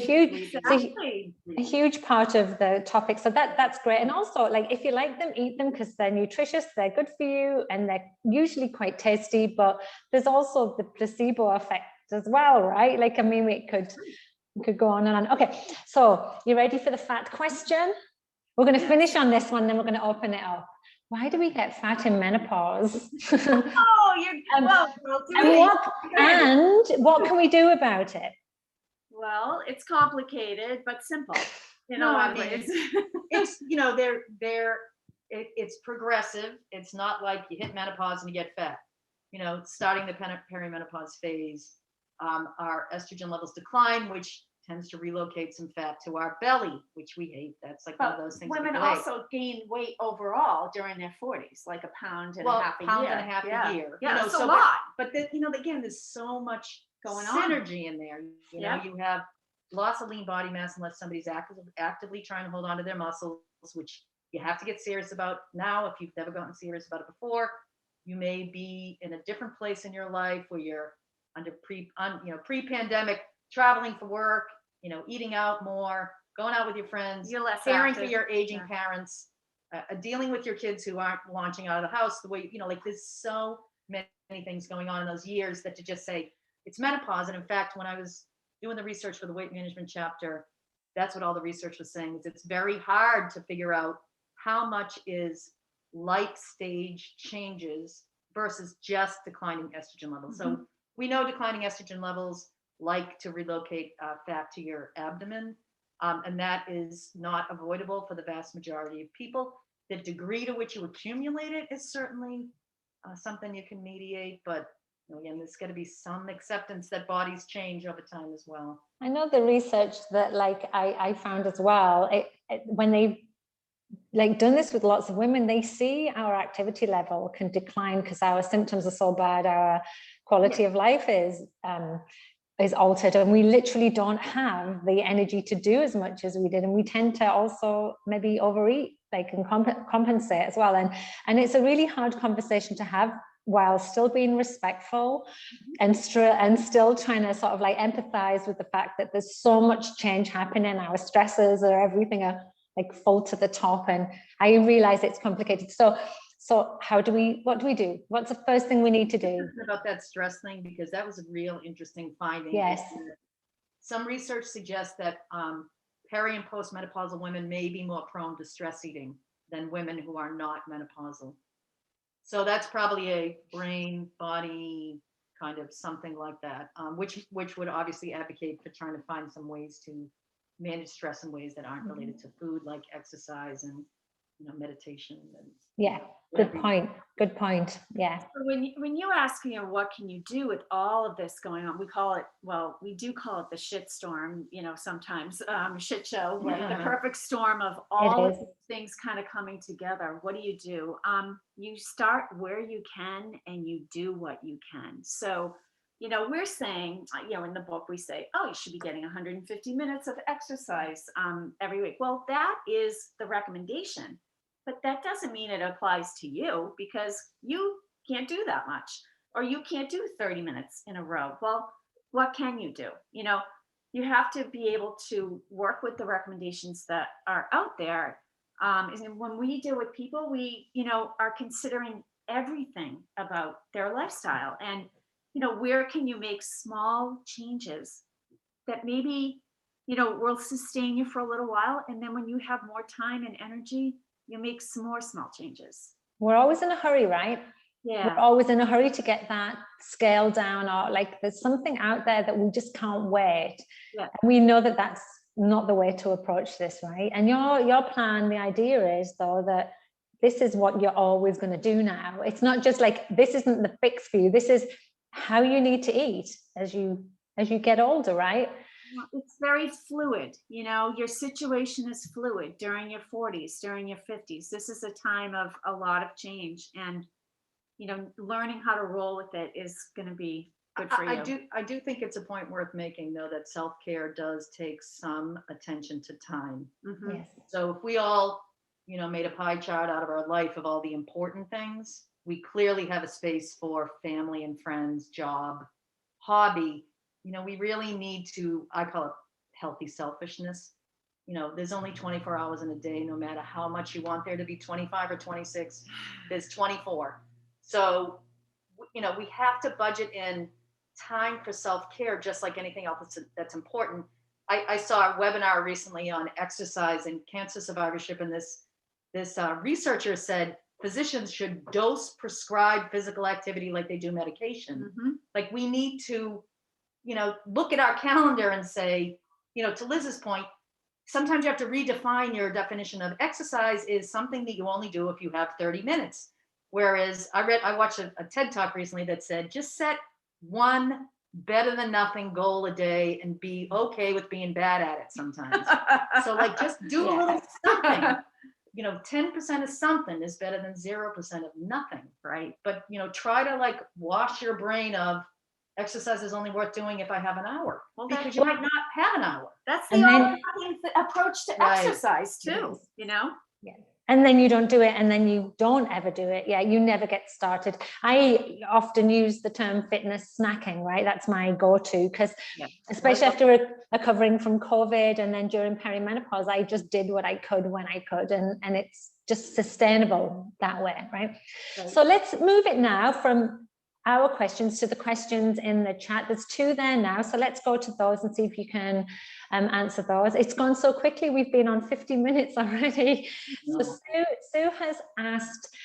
huge part of the topic. So that's great. And also, like, if you like them, eat them because they're nutritious, they're good for you, and they're usually quite tasty. But there's also the placebo effect as well, right? Like, we could go on and on. Okay, so you ready for the fat question? We're going to finish on this one, then we're going to open it up. Why do we get fat in menopause? What can we do about it? Well, it's complicated, but simple. It it's, it's progressive. It's not like you hit menopause and you get fat. Starting the perimenopause phase, our estrogen levels decline, which tends to relocate some fat to our belly, which we hate. That's like one of those things. Women also gain weight overall during their 40s, like a pound and a half a year. Pound and a half a year. Yeah, it's a lot. But again, there's so much going synergy in there. You have loss of lean body mass unless somebody's actively trying to hold on to their muscles, which you have to get serious about now. If you've never gotten serious about it before, you may be in a different place in your life where you're under pre-pandemic, traveling for work, eating out more, going out with your friends, you're less caring active. for your aging parents, dealing with your kids who aren't launching out of the house the way, there's so many things going on in those years that to just say it's menopause. And in fact, when I was doing the research for the weight management chapter, that's what all the research was saying, is it's very hard to figure out how much is life stage changes versus just declining estrogen levels. So we know declining estrogen levels like to relocate fat to your abdomen. And that is not avoidable for the vast majority of people. The degree to which you accumulate it is certainly something you can mediate, but again, there's got to be some acceptance that bodies change over time as well. I know the research that I found as well, when they done this with lots of women, they see our activity level can decline because our symptoms are so bad, our quality of life is altered, and we literally don't have the energy to do as much as we did, and we tend to also maybe overeat and compensate as well, and it's a really hard conversation to have while still being respectful and still trying to sort of empathize with the fact that there's so much change happening. Our stresses or everything are full to the top, and I realize it's complicated. So what do we do? What's the first thing we need to do? About that stress thing, because that was a real interesting finding. Yes. Some research suggests that peri and postmenopausal women may be more prone to stress eating than women who are not menopausal. So that's probably a brain body kind of something like that, which would obviously advocate for trying to find some ways to manage stress in ways that aren't related to food, like exercise and meditation. And good point. Yeah. So when you ask what can you do with all of this going on, we do call it the shit storm, sometimes shit show, the perfect storm of all of these things kind of coming together. What do? You start where you can and you do what you can. So we're saying, in the book, we say, you should be getting 150 minutes of exercise every week. Well, that is the recommendation, but that doesn't mean it applies to you, because you can't do that much, or you can't do 30 minutes in a row. Well, what can you do? You have to be able to work with the recommendations that are out there. And when we deal with people, we, are considering everything about their lifestyle, and where can you make small changes that maybe, will sustain you for a little while. And then when you have more time and energy, you make some more small changes. We're always in a hurry, right? Yeah. We're always in a hurry to get that scale down, or there's something out there that we just can't wait. Yeah. And we know that that's not the way to approach this, right? And your plan, the idea is though that this is what you're always going to do now. It's not just this isn't the fix for you. This is how you need to eat as you get older, right? It's very fluid. Your situation is fluid during your 40s, during your 50s. This is a time of a lot of change, and learning how to roll with it is going to be good for you. I do think it's a point worth making, though, that self-care does take some attention to time. Mm-hmm. Yes. So if we all made a pie chart out of our life of all the important things, we clearly have a space for family and friends, job, hobby. We really need to, I call it healthy selfishness. There's only 24 hours in a day, no matter how much you want there to be 25 or 26, there's 24. So, we have to budget in time for self-care, just like anything else that's important. I saw a webinar recently on exercise and cancer survivorship, and this researcher said physicians should dose prescribe physical activity like they do medication. Mm-hmm. We need to, look at our calendar and say, to Liz's point, sometimes you have to redefine your definition of exercise is something that you only do if you have 30 minutes. Whereas I watched a TED talk recently that said, just set one better than nothing goal a day and be okay with being bad at it sometimes. So like, just do a little something. 10% of something is better than 0% of nothing, right? But try to like wash your brain of exercise is only worth doing if I have an hour, because you might not have an hour. That's the approach to exercise too, Yeah. And then you don't do it, and then you don't ever do it. Yeah, you never get started. I often use the term fitness snacking, right? That's my go-to, because especially after recovering from COVID and then during perimenopause, I just did what I could when I could, and it's just sustainable that way, right? So let's move it now from our questions to the questions in the chat. There's 2 there now, so let's go to those and see if you can answer those. It's gone so quickly. We've been on 50 minutes already. So Sue has asked,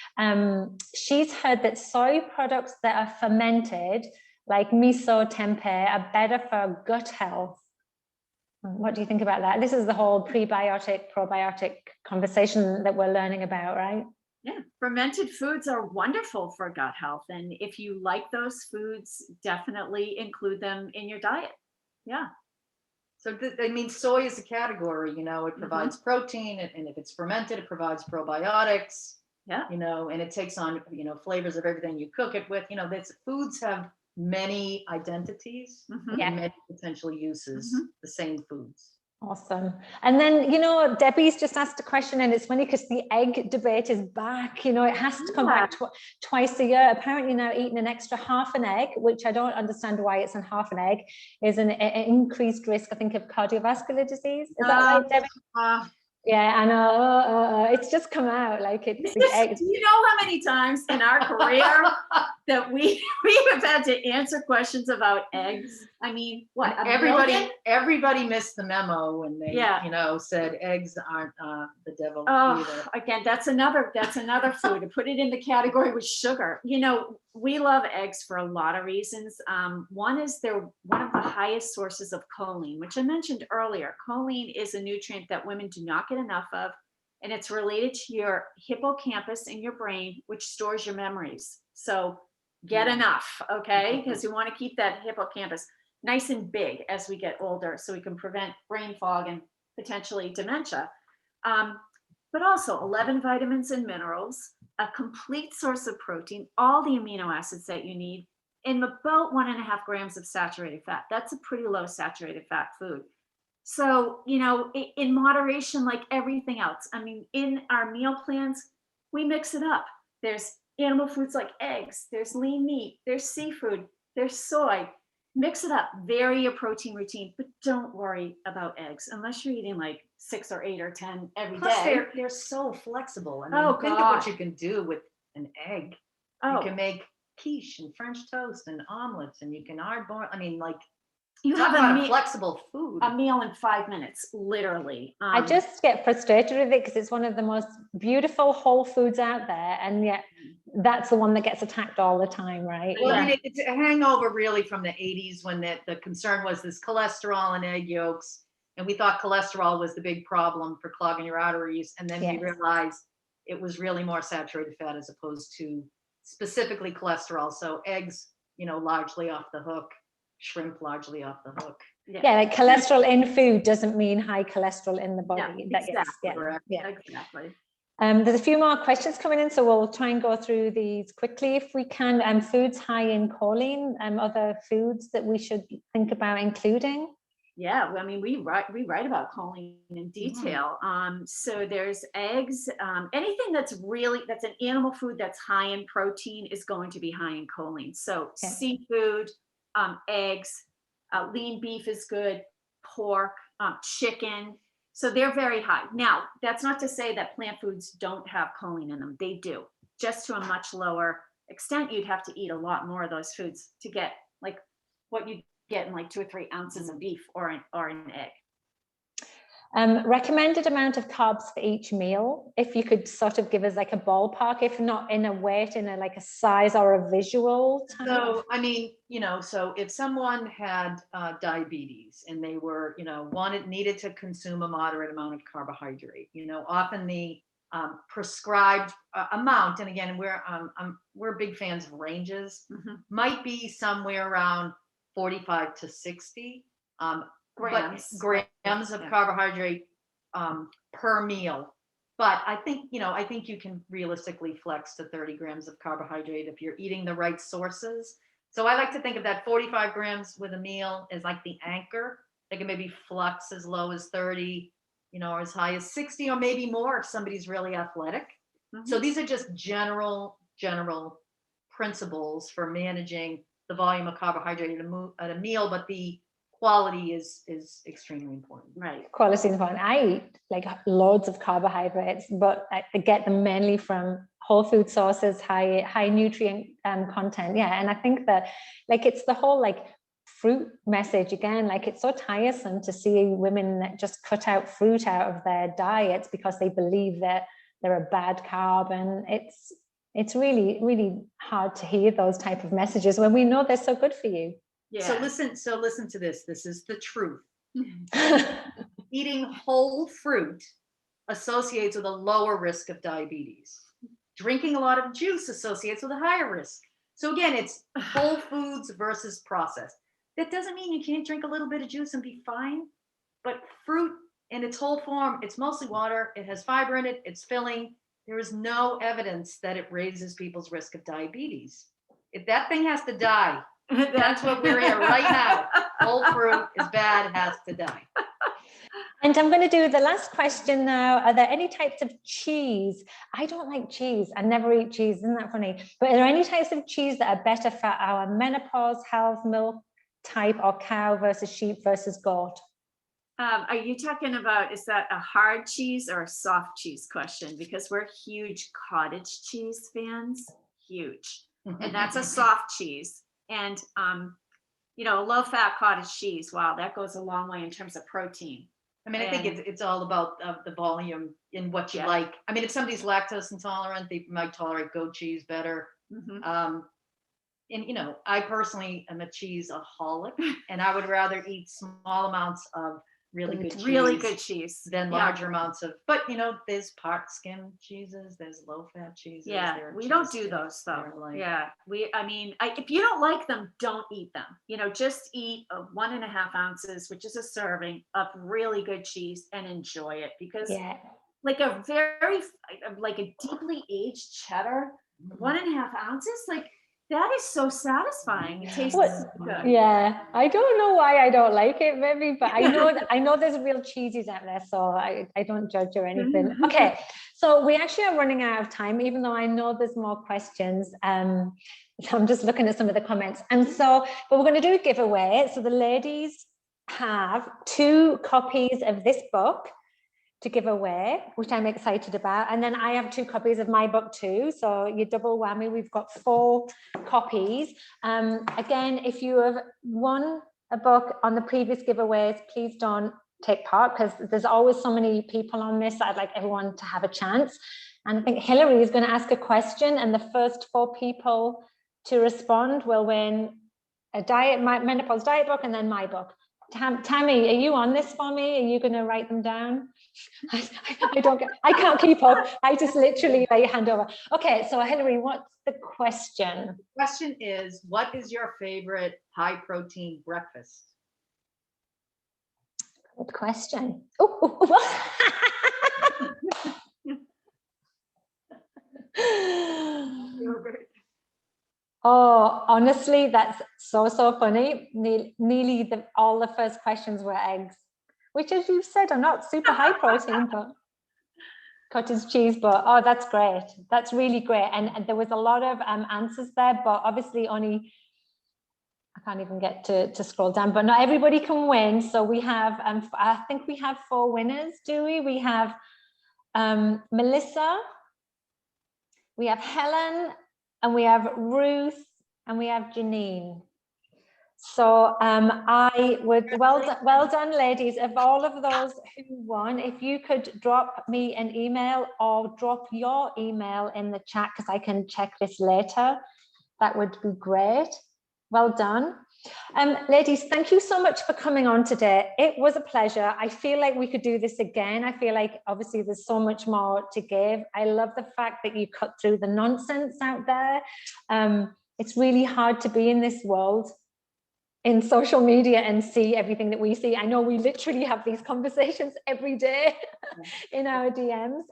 she's heard that soy products that are fermented, like miso, tempeh, are better for gut health. What do you think about that? This is the whole prebiotic, probiotic conversation that we're learning about, right? Yeah, fermented foods are wonderful for gut health. And if you like those foods, definitely include them in your diet. Yeah. So soy is a category, it provides protein, and if it's fermented, it provides probiotics. Yeah. And it takes on, flavors of everything you cook it with. Foods have many identities and many potential uses, the same foods. Awesome. And then, Debbie's just asked a question, and it's funny because the egg debate is back. It has to come back twice a year. Apparently now eating an extra half an egg, which I don't understand why it's in half an egg, is an increased risk, I think, of cardiovascular disease. Is that right, Debbie? Yeah, I know. It's just come out like it's the eggs. Do you know how many times in our career that we have had to answer questions about eggs? I mean, what? Everybody missed the memo when they, said eggs aren't the devil either. Again, that's another food. To put it in the category with sugar. We love eggs for a lot of reasons. One is they're one of the highest sources of choline, which I mentioned earlier. Choline is a nutrient that women do not get enough of, and it's related to your hippocampus in your brain, which stores your memories. So get enough, okay? Because we want to keep that hippocampus nice and big as we get older, so we can prevent brain fog and potentially dementia. But also 11 vitamins and minerals, a complete source of protein, all the amino acids that you need, and about 1.5 grams of saturated fat. That's a pretty low saturated fat food. So, in moderation, like everything else. I mean, in our meal plans, we mix it up. There's animal foods like eggs, there's lean meat, there's seafood, there's soy. Mix it up, vary your protein routine, but don't worry about eggs unless you're eating like 6 or 8 or 10 every day. They're so flexible. I mean, think of what you can do with an egg. You can make quiche and French toast and omelets, and you can hard-boil. I mean, like, you have a flexible food. A meal in 5 minutes, literally. I just get frustrated with it because it's one of the most beautiful whole foods out there, and yet that's the one that gets attacked all the time, right? Well, I mean, it's a hangover really from the 80s when the concern was this cholesterol in egg yolks, and we thought cholesterol was the big problem for clogging your arteries, and then we realized it was really more saturated fat as opposed to specifically cholesterol. So eggs, largely off the hook. Shrimp largely off the hook. Yeah, like cholesterol in food doesn't mean high cholesterol in the body. Exactly. There's a few more questions coming in, so we'll try and go through these quickly if we can. Foods high in choline, other foods that we should think about including. Yeah, I mean, we write about choline in detail. So there's eggs. Anything that's an animal food that's high in protein is going to be high in choline. So seafood, eggs, lean beef is good, pork, chicken. So they're very high. Now, that's not to say that plant foods don't have choline in them. They do, just to a much lower extent. You'd have to eat a lot more of those foods to get like what you get in like 2 or 3 ounces of beef or an egg. Recommended amount of carbs for each meal, if you could sort of give us like a ballpark, if not in a weight, in a like a size or a visual type. So, I mean, so if someone had diabetes and they were, needed to consume a moderate amount of carbohydrate, often the prescribed amount, and again, we're big fans of ranges, might be somewhere around 45 to 60 grams of carbohydrate per meal. But I think you can realistically flex to 30 grams of carbohydrate if you're eating the right sources. So I like to think of that 45 grams with a meal as like the anchor. They can maybe flux as low as 30, or as high as 60, or maybe more if somebody's really athletic. So these are just general principles for managing the volume of carbohydrate at a meal, but the quality is extremely important. Right. Quality is important. I eat like loads of carbohydrates, but I get them mainly from whole food sources, high nutrient content. Yeah. And I think that like it's the whole like fruit message again, like it's so tiresome to see women that just cut out fruit out of their diets because they believe that they're a bad carb. And it's really, really hard to hear those type of messages when we know they're so good for you. Yeah. So listen to this. This is the truth. Eating whole fruit associates with a lower risk of diabetes. Drinking a lot of juice associates with a higher risk. So again, it's whole foods versus processed. That doesn't mean you can't drink a little bit of juice and be fine, but fruit in its whole form, it's mostly water, it has fiber in it, it's filling. There is no evidence that it raises people's risk of diabetes. If that thing has to die, that's what we're in right now. Whole fruit is bad, it has to die. And I'm going to do the last question now. Are there any types of cheese? I don't like cheese. I never eat cheese. Isn't that funny? But are there any types of cheese that are better for our menopause, health, milk type, or cow versus sheep versus goat? Are you talking about, is that a hard cheese or a soft cheese question? Because we're huge cottage cheese fans, huge. And that's a soft cheese. And, low-fat cottage cheese, wow, that goes a long way in terms of protein. I mean, I think it's all about the volume in what you like. I mean, if somebody's lactose intolerant, they might tolerate goat cheese better. And, I personally am a cheese-aholic, and I would rather eat small amounts of really good cheese than larger amounts of, but there's part skim cheeses, there's low fat cheeses. Yeah, we don't do those though. Yeah, if you don't like them, don't eat them. Just eat 1.5 ounces, which is a serving of really good cheese, and enjoy it, because like a deeply aged cheddar, 1.5 ounces, like that is so satisfying. It tastes good. Yeah, I don't know why I don't like it, maybe, but I know there's real cheeses out there, so I don't judge or anything. Okay, so we actually are running out of time, even though I know there's more questions. So I'm just looking at some of the comments, but we're going to do a giveaway. So the ladies have 2 copies of this book to give away, which I'm excited about. And then I have 2 copies of my book too. So you double whammy, we've got 4 copies. Again, if you have won a book on the previous giveaways, please don't take part, because there's always so many people on this. I'd like everyone to have a chance. And I think Hillary is going to ask a question, and the first 4 people to respond will win a menopause diet book and then my book. Tammy, are you on this for me? Are you going to write them down? I can't keep up. I just literally lay your hand over. Okay, so Hillary, what's the question? The question is, what is your favorite high protein breakfast? Good question. Oh, honestly, that's so funny. Nearly all the first questions were eggs, which, as you said, are not super high protein, but cottage cheese. But that's great. That's really great. And there was a lot of answers there, but obviously only, I can't even get to scroll down, but not everybody can win. So we have, I think we have 4 winners, do we? We have Melissa, we have Helen, and we have Ruth, and we have Janine. So I would, well done, ladies. Of all of those who won, if you could drop me an email or drop your email in the chat, because I can check this later, that would be great. Well done. Ladies, thank you so much for coming on today. It was a pleasure. I feel like we could do this again. I feel like obviously there's so much more to give. I love the fact that you cut through the nonsense out there. It's really hard to be in this world in social media and see everything that we see. I know we literally have these conversations every day in our DMs.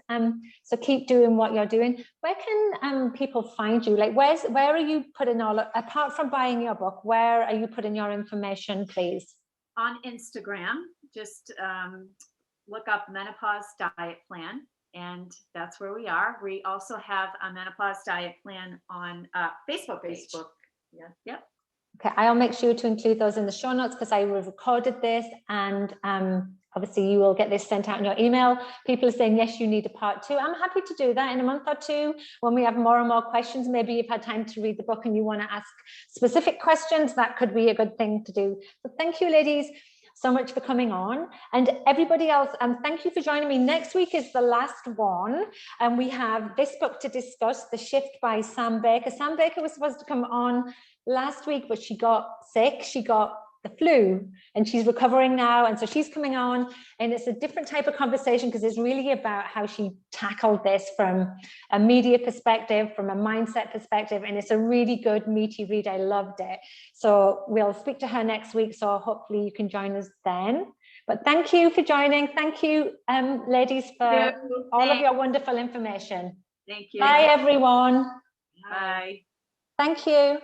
So keep doing what you're doing. Where can people find you? Like, where are you putting all, apart from buying your book, where are you putting your information, please? On Instagram, just look up Menopause Diet Plan, and that's where we are. We also have a Menopause Diet Plan on Facebook. Yeah. Yep. Okay, I'll make sure to include those in the show notes because I recorded this, and obviously you will get this sent out in your email. People are saying, yes, you need a part 2. I'm happy to do that in a month or 2 when we have more and more questions. Maybe you've had time to read the book and you want to ask specific questions. That could be a good thing to do. So thank you, ladies, so much for coming on, and everybody else, thank you for joining me. Next week is the last one, and we have this book to discuss, The Shift by Sam Baker. Sam Baker was supposed to come on last week, but she got sick. She got the flu and she's recovering now, and so she's coming on, and it's a different type of conversation because it's really about how she tackled this from a media perspective, from a mindset perspective, and it's a really good meaty read. I loved it. So we'll speak to her next week, so hopefully you can join us then. But thank you for joining. Thank you, ladies, for all of your wonderful information. Thank you. Bye, everyone. Bye. Thank you.